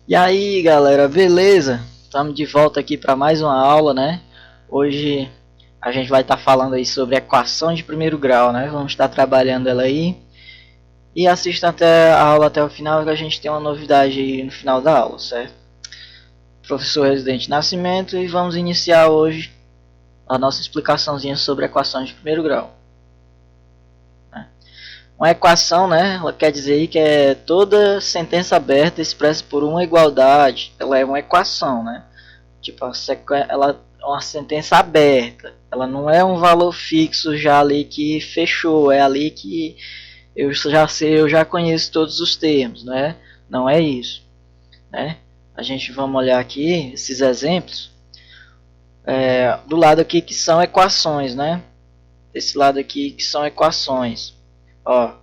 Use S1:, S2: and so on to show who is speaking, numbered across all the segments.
S1: E aí, galera, beleza? Estamos de volta aqui para mais uma aula, né? Hoje a gente vai estar falando aí sobre equação de primeiro grau, né? Vamos estar trabalhando ela aí. E assista até a aula até o final, que a gente tem uma novidade aí no final da aula, certo? Professor Residente Nascimento, e vamos iniciar hoje a nossa explicaçãozinha sobre equações de primeiro grau. Uma equação, né, ela quer dizer aí que é toda sentença aberta expressa por uma igualdade, ela é uma equação, né? Tipo, ela é uma sentença aberta, ela não é um valor fixo já ali que fechou, é ali que eu já sei, eu já conheço todos os termos, né? Não é isso, né? A gente vamos olhar aqui esses exemplos, do lado aqui que são equações, né? Desse lado aqui que são equações, ó.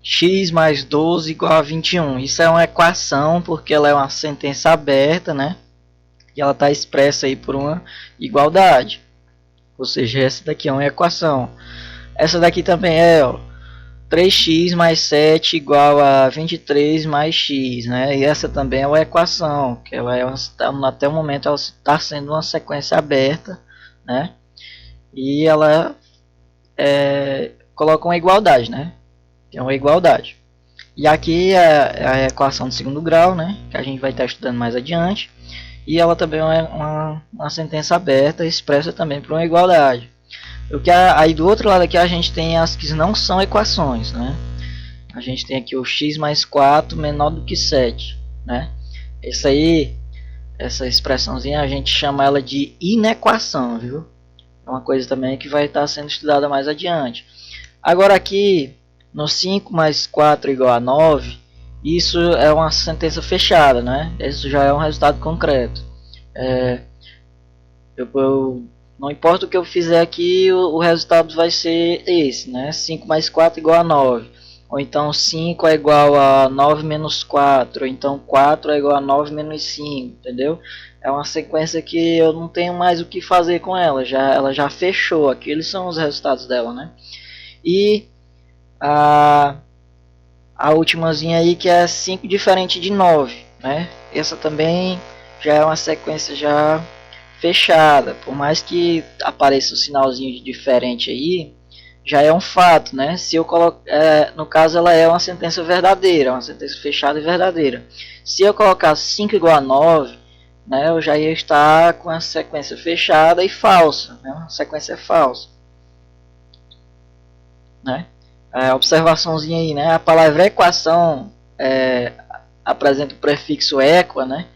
S1: X mais 12 igual a 21. Isso é uma equação porque ela é uma sentença aberta, né? E ela está expressa aí por uma igualdade. Ou seja, essa daqui é uma equação. Essa daqui também é, ó, 3x mais 7 igual a 23 mais x, né? E essa também é uma equação, que ela é até o momento ela está sendo uma sequência aberta, né? E ela coloca uma igualdade, né? É uma igualdade. E aqui é a equação de segundo grau, né? Que a gente vai estar estudando mais adiante. E ela também é uma sentença aberta, expressa também por uma igualdade. Aí do outro lado aqui a gente tem as que não são equações, né? A gente tem aqui o x mais 4 menor do que 7, né? Essa expressãozinha a gente chama ela de inequação, viu? É uma coisa também que vai estar sendo estudada mais adiante. Agora aqui, no 5 mais 4 igual a 9, isso é uma sentença fechada, né? Isso já é um resultado concreto. Não importa o que eu fizer aqui, o resultado vai ser esse, né? 5 mais 4 igual a 9. Ou então 5 é igual a 9 menos 4. Ou então 4 é igual a 9 menos 5, entendeu? É uma sequência que eu não tenho mais o que fazer com ela. Ela já fechou. Aqueles são os resultados dela, né? E a ultimazinha aí que é 5 diferente de 9, né? Essa também já é uma sequência já fechada, por mais que apareça um sinalzinho de diferente aí, já é um fato, né? Se eu coloco, no caso ela é uma sentença verdadeira, uma sentença fechada e verdadeira. Se eu colocar 5 igual a 9, né, eu já ia estar com a sequência fechada e falsa, né? Uma sequência falsa, né? Observaçãozinha aí, né? A palavra equação apresenta o prefixo equa, né?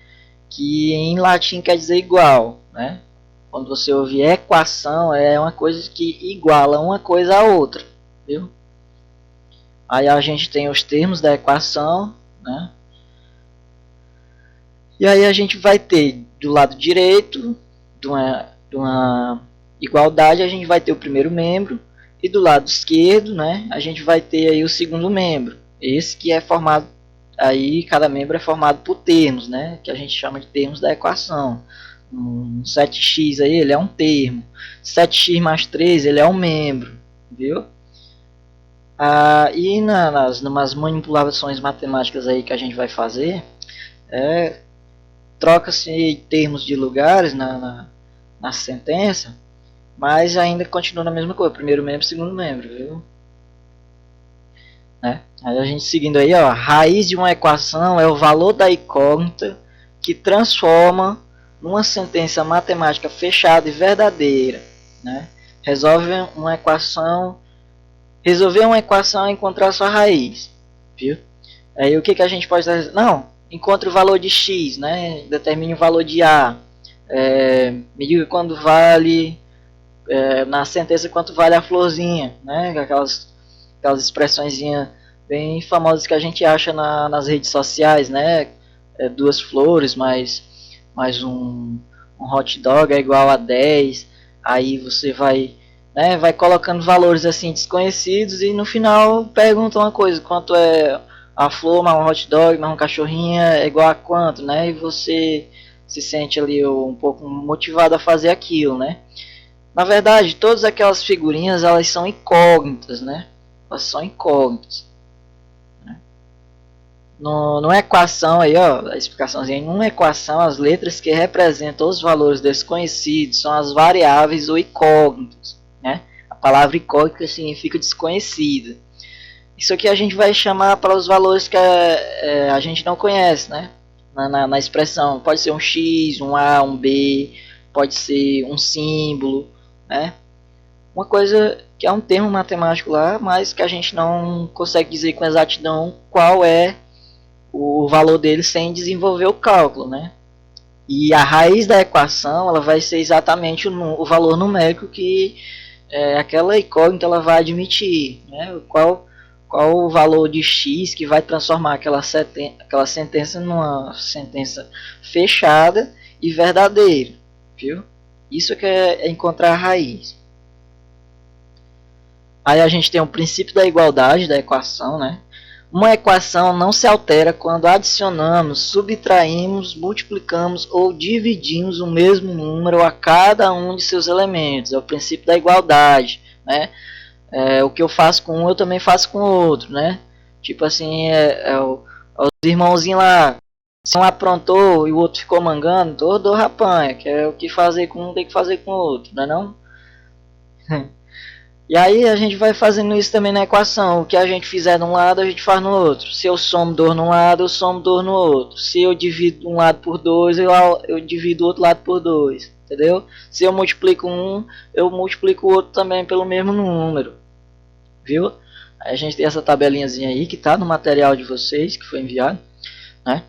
S1: Que em latim quer dizer igual, né? Quando você ouve equação, é uma coisa que iguala uma coisa a outra, viu? Aí a gente tem os termos da equação, né? E aí a gente vai ter do lado direito de uma igualdade, a gente vai ter o primeiro membro, e do lado esquerdo, né, a gente vai ter aí o segundo membro. Esse que é formado, aí cada membro é formado por termos, né, que a gente chama de termos da equação. Um 7x aí, ele é um termo. 7x mais 3, ele é um membro, viu? E nas manipulações matemáticas aí que a gente vai fazer, troca-se termos de lugares na sentença, mas ainda continua na mesma coisa, primeiro membro, segundo membro, viu? Aí a gente seguindo aí, ó, a raiz de uma equação é o valor da incógnita que transforma numa sentença matemática fechada e verdadeira, né? Resolver uma equação é encontrar sua raiz, viu? Aí o que a gente pode fazer? Não, encontre o valor de x, né? Determine o valor de a. Me diga quando vale na sentença quanto vale a florzinha, né? Aquelas expressões bem famosas que a gente acha nas redes sociais, né? 2 flores mais um hot dog é igual a 10. Aí você vai colocando valores assim desconhecidos e no final pergunta uma coisa, quanto é a flor mais um hot dog mais um cachorrinho é igual a quanto, né? E você se sente ali um pouco motivado a fazer aquilo, né? Na verdade, todas aquelas figurinhas elas são incógnitas, né? Elas são incógnitas. numa equação aí, ó, a explicaçãozinha, em uma equação as letras que representam os valores desconhecidos são as variáveis ou incógnitas, né? A palavra incógnita significa desconhecida. Isso aqui a gente vai chamar para os valores que a gente não conhece, né? Na expressão, pode ser um x, um a, um b, pode ser um símbolo, né? Uma coisa que é um termo matemático lá, mas que a gente não consegue dizer com exatidão qual é o valor dele sem desenvolver o cálculo, né? E a raiz da equação ela vai ser exatamente o valor numérico que aquela incógnita ela vai admitir, né? Qual o valor de x que vai transformar aquela sentença numa sentença fechada e verdadeira, viu? Isso que é encontrar a raiz. Aí a gente tem o princípio da igualdade da equação, né? Uma equação não se altera quando adicionamos, subtraímos, multiplicamos ou dividimos o mesmo número a cada um de seus elementos. É o princípio da igualdade, né? O que eu faço com um, eu também faço com o outro, né? Tipo assim, os irmãozinhos lá, se um aprontou e o outro ficou mangando, todo rapanha, que é o que fazer com um tem que fazer com o outro, não é não? E aí a gente vai fazendo isso também na equação. O que a gente fizer de um lado, a gente faz no outro. Se eu somo 2 num lado, eu somo 2 no outro. Se eu divido um lado por 2, eu divido o outro lado por 2. Entendeu? Se eu multiplico um, eu multiplico o outro também pelo mesmo número. Viu? Aí a gente tem essa tabelinhazinha aí que está no material de vocês, que foi enviado. Né?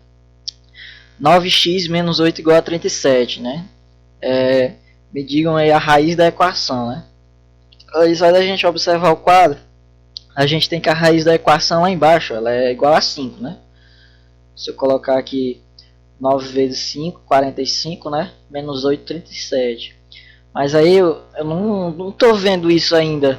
S1: 9x menos 8 igual a 37. Né? Me digam aí a raiz da equação. Né? Aí só da gente observar o quadro, a gente tem que a raiz da equação lá embaixo, ela é igual a 5, né? Se eu colocar aqui 9 vezes 5, 45, né? Menos 8, 37. Mas aí eu não estou vendo isso ainda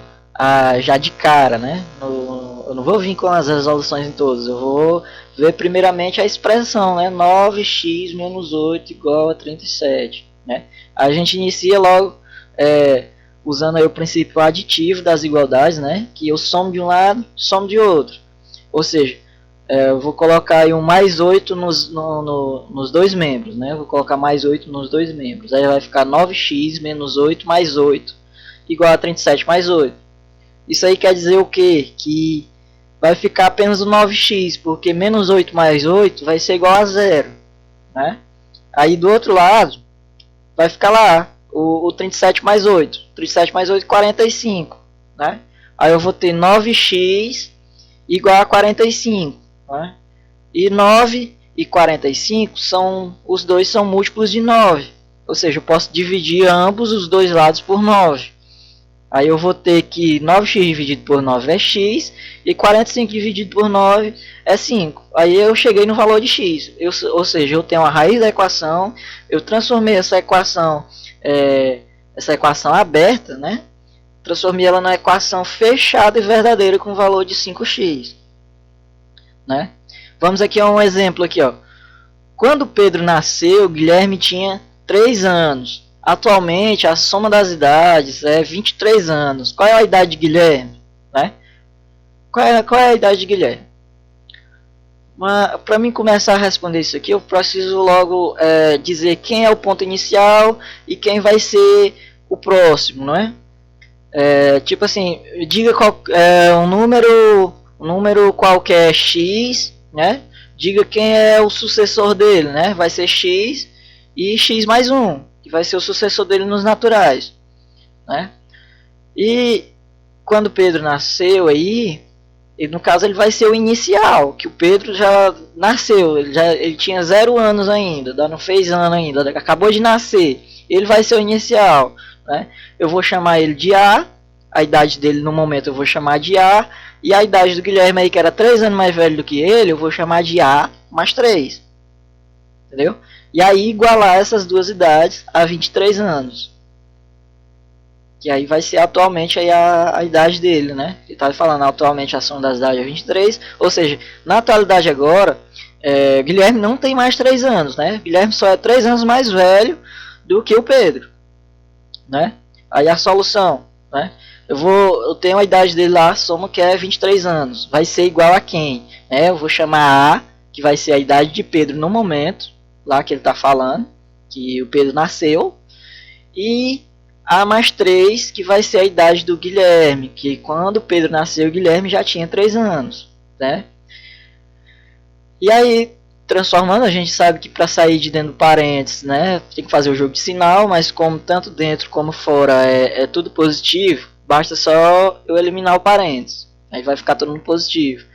S1: já de cara, né? Eu não vou vir com as resoluções em todas, eu vou ver primeiramente a expressão, né? 9x menos 8 igual a 37, né? A gente inicia logo... usando aí o princípio aditivo das igualdades, né? Que eu somo de um lado, somo de outro. Ou seja, eu vou colocar aí um mais 8 nos dois membros, né? Eu vou colocar mais 8 nos dois membros. Aí vai ficar 9x menos 8 mais 8 igual a 37 mais 8. Isso aí quer dizer o quê? Que vai ficar apenas o 9x, porque menos 8 mais 8 vai ser igual a 0. Né? Aí do outro lado, vai ficar lá o 37 mais 8. 37 mais 8, 45. Né? Aí eu vou ter 9x igual a 45. Né? E 9 e 45, os dois são múltiplos de 9. Ou seja, eu posso dividir ambos os dois lados por 9. Aí eu vou ter que 9x dividido por 9 é x. E 45 dividido por 9 é 5. Aí eu cheguei no valor de x. Ou seja, eu tenho a raiz da equação. Eu transformei essa equação aberta, né? Transformei ela na equação fechada e verdadeira com valor de 5x. Né? Vamos aqui a um exemplo aqui, ó. Quando Pedro nasceu, Guilherme tinha 3 anos. Atualmente, a soma das idades é 23 anos. Qual é a idade de Guilherme? Né? Qual é a idade de Guilherme? Para mim começar a responder isso aqui, eu preciso logo dizer quem é o ponto inicial e quem vai ser o próximo, não é? Tipo assim, diga qual um número qualquer x, né? Diga quem é o sucessor dele, né? Vai ser x e x mais 1, que vai ser o sucessor dele nos naturais, né? E quando Pedro nasceu aí, no caso ele vai ser o inicial, que o Pedro já nasceu, ele tinha 0 anos ainda, não fez ano ainda, acabou de nascer, ele vai ser o inicial, né? Eu vou chamar ele de A, a idade dele no momento eu vou chamar de A, e a idade do Guilherme aí, que era 3 anos mais velho do que ele, eu vou chamar de A mais 3, entendeu? E aí igualar essas duas idades a 23 anos. Que aí vai ser atualmente aí a idade dele, né? Ele está falando atualmente a soma das idades é 23, ou seja, na atualidade agora, Guilherme não tem mais 3 anos, né? Guilherme só é 3 anos mais velho do que o Pedro, né? Aí a solução, né? Eu tenho a idade dele lá, a soma que é 23 anos, vai ser igual a quem? Eu vou chamar A que vai ser a idade de Pedro no momento, lá que ele está falando, que o Pedro nasceu, e A mais 3, que vai ser a idade do Guilherme, que quando Pedro nasceu, o Guilherme já tinha 3 anos, né? E aí, transformando, a gente sabe que para sair de dentro do parênteses, né, tem que fazer o jogo de sinal, mas como tanto dentro como fora é tudo positivo, basta só eu eliminar o parênteses, aí vai ficar todo mundo positivo.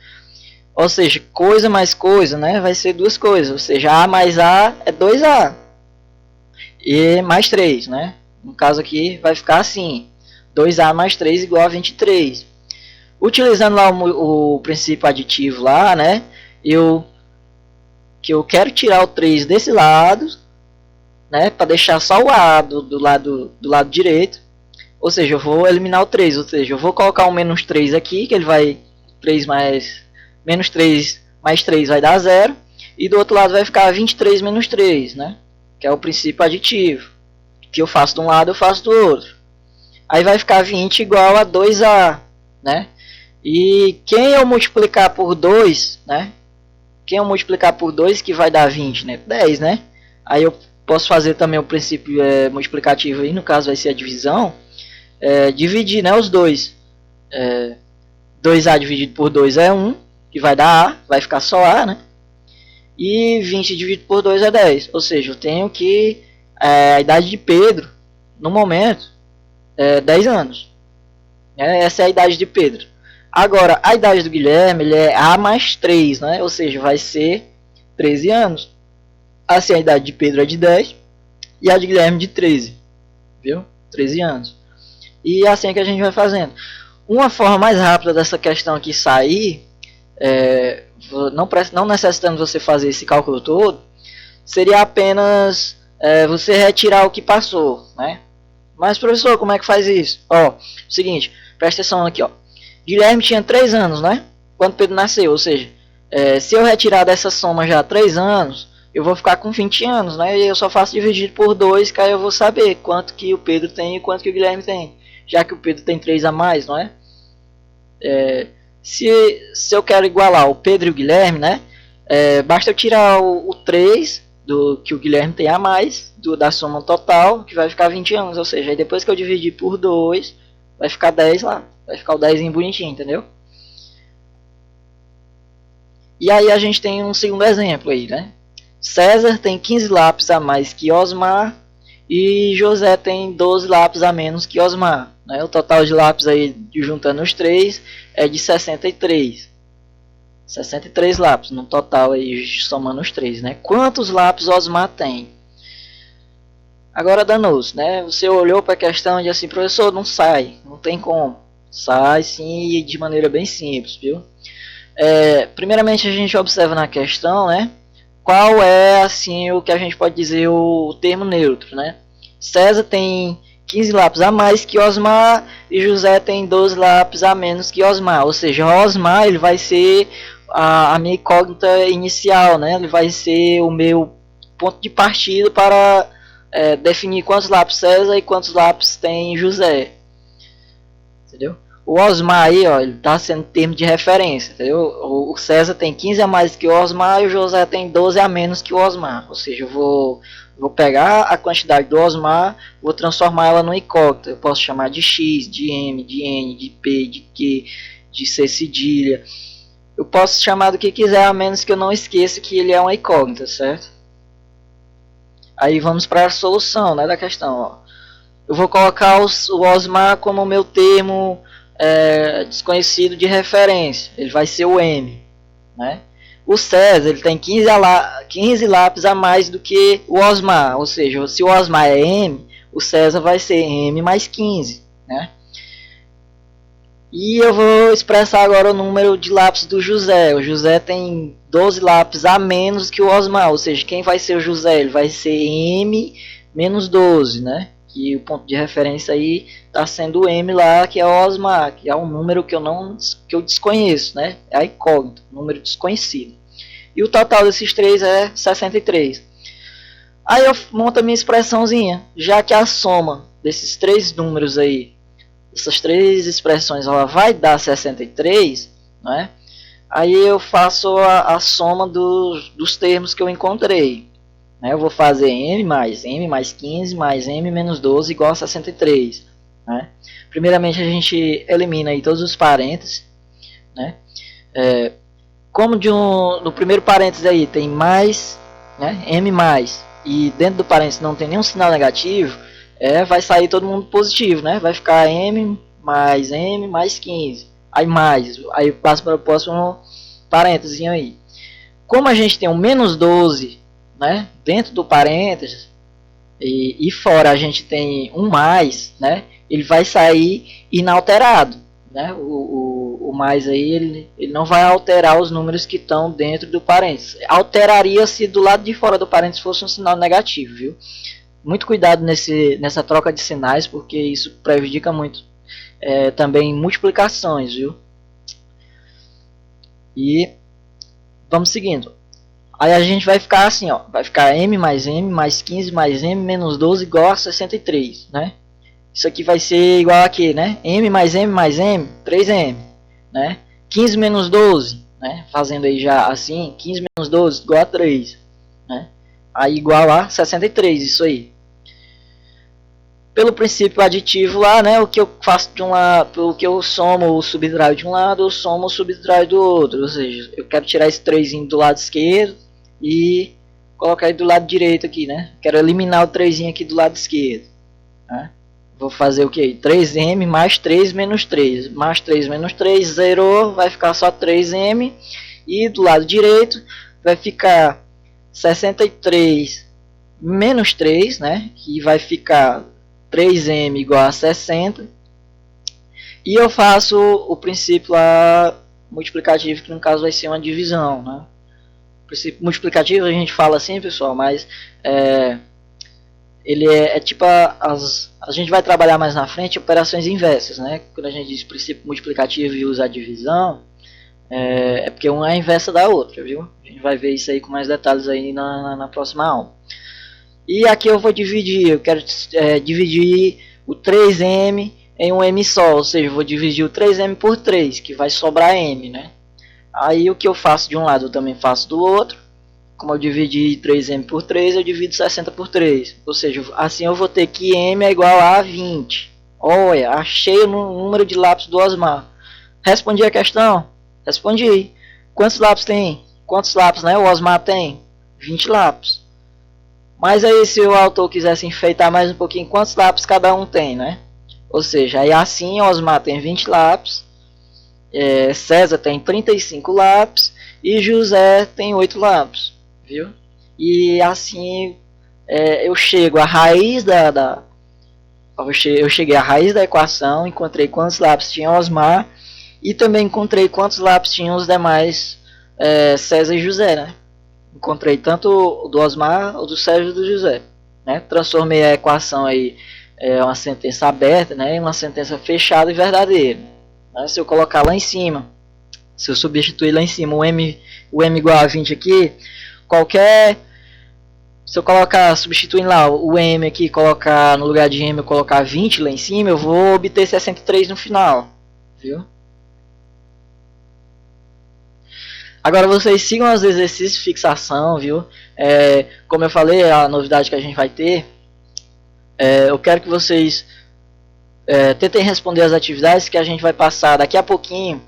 S1: Ou seja, coisa mais coisa, né, vai ser duas coisas, ou seja, A mais A é 2A, e mais 3, né, no caso aqui vai ficar assim, 2A mais 3 igual a 23. Utilizando lá o princípio aditivo lá, né, eu quero tirar o 3 desse lado, né, para deixar só o A do lado direito. Ou seja, eu vou eliminar o 3, ou seja, eu vou colocar um menos 3 aqui, que ele vai 3 mais menos 3 mais 3 vai dar 0, e do outro lado vai ficar 23 menos 3, né, que é o princípio aditivo, que eu faço de um lado, eu faço do outro. Aí vai ficar 20 igual a 2A, né? E quem eu multiplicar por 2, né? Quem eu multiplicar por 2 que vai dar 20, né? 10, né? Aí eu posso fazer também o princípio multiplicativo aí, no caso vai ser a divisão. Dividir, né, os dois. 2A dividido por 2 é 1, que vai dar A, vai ficar só A, né? E 20 dividido por 2 é 10. Ou seja, eu tenho que a idade de Pedro, no momento, é 10 anos. Essa é a idade de Pedro. Agora, a idade do Guilherme ele é A mais 3, né? Ou seja, vai ser 13 anos. Assim, a idade de Pedro é de 10 e a de Guilherme de 13. Viu? 13 anos. E assim é que a gente vai fazendo. Uma forma mais rápida dessa questão aqui sair, não necessitando você fazer esse cálculo todo, seria apenas você retirar o que passou, né? Mas, professor, como é que faz isso? Ó, seguinte, presta atenção aqui, ó. Guilherme tinha 3 anos, né? Quando Pedro nasceu, ou seja, se eu retirar dessa soma já 3 anos, eu vou ficar com 20 anos, né? E eu só faço dividido por 2, que aí eu vou saber quanto que o Pedro tem e quanto que o Guilherme tem. Já que o Pedro tem 3 a mais, não é? Se eu quero igualar o Pedro e o Guilherme, né? Basta eu tirar o 3 do que o Guilherme tem a mais, da soma total, que vai ficar 20 anos. Ou seja, aí depois que eu dividir por 2, vai ficar 10 lá. Vai ficar o 10 bonitinho, entendeu? E aí a gente tem um segundo exemplo aí, né? César tem 15 lápis a mais que Osmar e José tem 12 lápis a menos que Osmar, né? O total de lápis aí, juntando os três, é de 63. 63 lápis no total aí, somando os três, né? Quantos lápis Osmar tem? Agora danou-se, né? Você olhou para a questão de assim, professor, não sai, não tem como. Sai sim, e de maneira bem simples, viu? Primeiramente a gente observa na questão, né? Qual é assim o que a gente pode dizer o termo neutro, né? César tem 15 lápis a mais que Osmar e José tem 12 lápis a menos que Osmar. Ou seja, Osmar ele vai ser a minha incógnita inicial, né? Ele vai ser o meu ponto de partida para definir quantos lápis César e quantos lápis tem José. Entendeu? O Osmar aí, ó, ele tá sendo termo de referência, entendeu? O César tem 15 a mais que o Osmar e o José tem 12 a menos que o Osmar. Ou seja, eu vou pegar a quantidade do Osmar, vou transformar ela no incógnita. Eu posso chamar de X, de M, de N, de P, de Q, de C cedilha. Eu posso chamar do que quiser, a menos que eu não esqueça que ele é uma incógnita, certo? Aí vamos para a solução, né, da questão, ó. Eu vou colocar o Osmar como meu termo desconhecido de referência. Ele vai ser o M, né? O César ele tem 15 lápis a mais do que o Osmar. Ou seja, se o Osmar é M, o César vai ser M mais 15, né? E eu vou expressar agora o número de lápis do José. O José tem 12 lápis a menos que o Osmar. Ou seja, quem vai ser o José? Ele vai ser M menos 12, né? Que o ponto de referência aí está sendo o M lá, que é o Osmar, que é um número que eu desconheço, né? É a incógnita, número desconhecido. E o total desses três é 63. Aí eu monto a minha expressãozinha, já que a soma desses três números aí, essas três expressões, ela vai dar 63, né? Aí eu faço a soma dos termos que eu encontrei. Né? Eu vou fazer m mais 15 mais m menos 12 igual a 63. Né? Primeiramente a gente elimina aí todos os parênteses. Né? Como no primeiro parênteses aí tem mais, né? M mais, e dentro do parênteses não tem nenhum sinal negativo, vai sair todo mundo positivo, né? Vai ficar M mais 15. Aí passa para o próximo parênteses aí. Como a gente tem um menos 12, né? Dentro do parênteses, e fora a gente tem um mais, né? Ele vai sair inalterado, né? O mais aí ele não vai alterar os números que estão dentro do parênteses. Alteraria se do lado de fora do parênteses fosse um sinal negativo, viu? Muito cuidado nessa troca de sinais, porque isso prejudica muito também multiplicações, viu? E vamos seguindo. Aí a gente vai ficar assim, ó, vai ficar m mais 15 mais m menos 12 igual a 63, né? Isso aqui vai ser igual a quê, né? M, 3m, né? 15 menos 12, né? Fazendo aí já assim, 15 menos 12 igual a 3, né? Aí igual a 63, isso aí. Pelo princípio aditivo lá, né? O que eu faço de um lado, o que eu somo o subtraio de um lado, eu somo o subtraio do outro. Ou seja, eu quero tirar esse 3 do lado esquerdo e colocar ele do lado direito aqui, né? Quero eliminar o 3 aqui do lado esquerdo, né? Vou fazer o que? 3m mais 3 menos 3. Mais 3 menos 3, zerou, vai ficar só 3m. E do lado direito vai ficar 63 menos 3, né? Que vai ficar 3m igual a 60. E eu faço o princípio lá multiplicativo, que no caso vai ser uma divisão, né? O princípio multiplicativo a gente fala assim, pessoal, mas ele é tipo a gente vai trabalhar mais na frente operações inversas, né? Quando a gente diz princípio multiplicativo e usa a divisão, é porque uma é a inversa da outra, viu? A gente vai ver isso aí com mais detalhes aí na próxima aula. E aqui eu vou dividir, eu quero dividir o 3m em um m só, ou seja, eu vou dividir o 3m por 3, que vai sobrar m, né? Aí o que eu faço de um lado eu também faço do outro. Como eu dividi 3m por 3, eu divido 60 por 3. Ou seja, assim eu vou ter que m é igual a 20. Olha, achei o número de lápis do Osmar. Respondi a questão? Respondi. Quantos lápis tem? Quantos lápis, né? O Osmar tem 20 lápis. Mas aí se o autor quisesse enfeitar mais um pouquinho, quantos lápis cada um tem, né? Ou seja, aí assim Osmar tem 20 lápis, César tem 35 lápis e José tem 8 lápis, viu? E assim eu chego à raiz eu cheguei à raiz da equação, encontrei quantos lápis tinha Osmar e também encontrei quantos lápis tinham os demais César e José, né? Encontrei tanto o do Osmar, o do César e o do José, né? Transformei a equação aí uma sentença aberta, né, em uma sentença fechada e verdadeira. Né? Se eu colocar lá em cima, se eu substituir lá em cima o m igual a 20 aqui, se eu colocar, substituindo lá o m aqui, colocar no lugar de m eu colocar 20 lá em cima, eu vou obter 63 no final, viu? Agora vocês sigam os exercícios de fixação, viu? Como eu falei, a novidade que a gente vai ter, eu quero que vocês tentem responder as atividades que a gente vai passar daqui a pouquinho.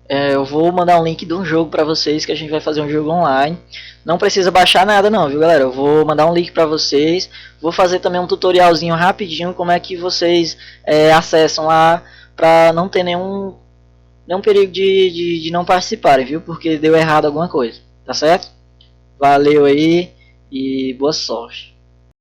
S1: Eu vou mandar um link de um jogo para vocês, que a gente vai fazer um jogo online. Não precisa baixar nada não, viu galera? Eu vou mandar um link para vocês. Vou fazer também um tutorialzinho rapidinho como é que vocês acessam lá, para não ter nenhum perigo de não participarem, viu? Porque deu errado alguma coisa, tá certo? Valeu aí e boa sorte.